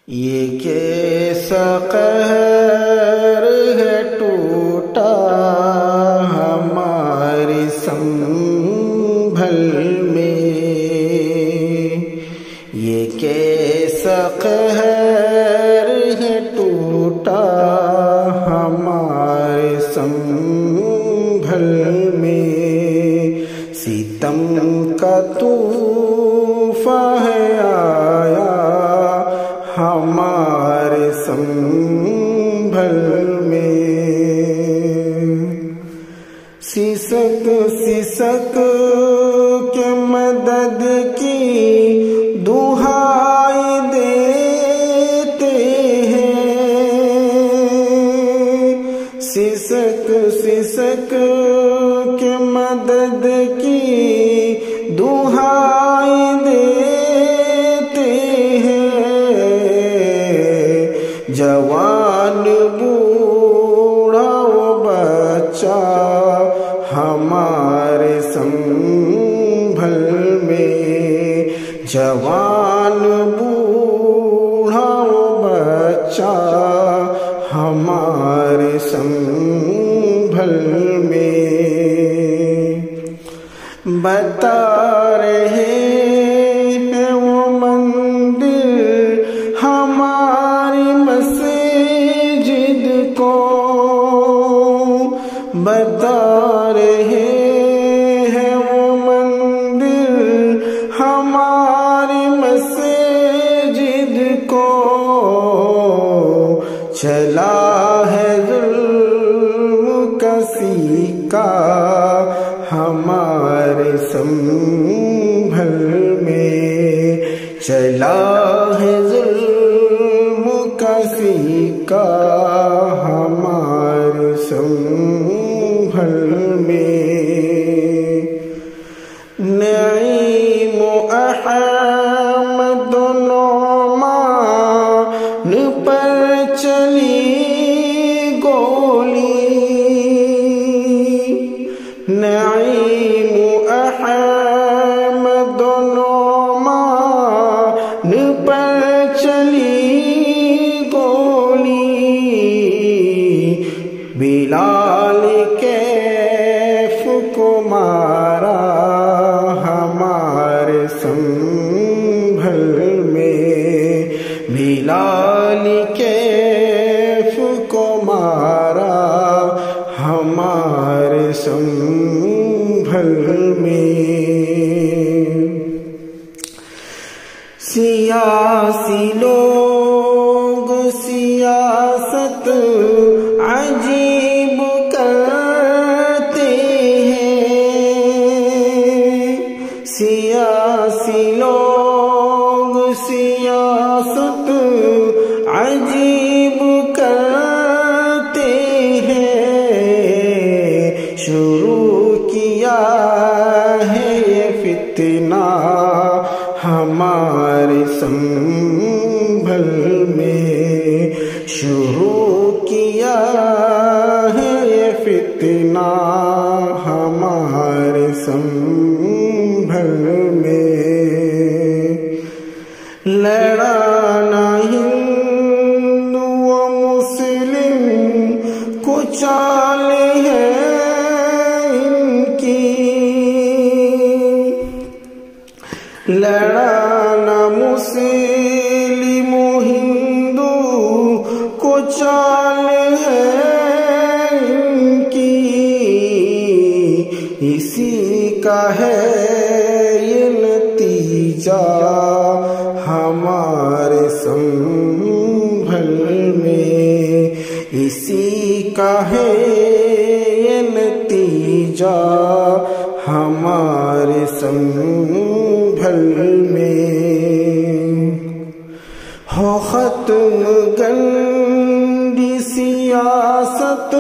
یہ کیسا قہر ہے ٹوٹا ہمارے سنبھل میں، یہ کیسا قہر ہے ٹوٹا ہمارے سنبھل میں، ستم کا طوفان ہے آیا ہمارے سنبھل میں، سسک سسک کے مدد کی دہائی دیتے ہیں، سسک سسک کے مدد کی دہائی دیتے ہیں، جوان بوڑھا و بچہ ہمارے سنبھل میں، جوان بوڑھا و بچہ ہمارے سنبھل میں، بتا رہے ہیں وہ مندر ہماری مسجد کو، بتا رہے ہیں وہ مندر ہماری مسجد کو، چلا ہے ظلم کا سکہ ہمارے سنبھل میں، چلا ہے ظلم کا سکہ ہمارے سنبھل میں، نعیم و احمد نعمان پر چلی گولی، نعیم و احمد نعمان پر چلی گولی، بلال کیف کو مارا ہمارے سنبھل میں، بلال کیف کو مارا ہمارے سنبھل میں، سیاسی لوگ سیاست عجیب کرتے ہیں، سیاسی لوگ سیاست عجیب کرتے ہیں، شروع کیا ہے یہ فتنہ ہمارے سنبھل میں، شروع کیا ہے یہ فتنہ ہمارے سنبھل میں، لڑانا ہندو و مسلم کو چال ہے ان کی، لڑانا مسلم و ہندو کو چال ہے ان کی، اسی کا ہے یہ نتیجہ ہمارے سنبھل میں، اسی کا ہے یہ نتیجہ ہمارے سنبھل میں، ہو ختم گندی سیاست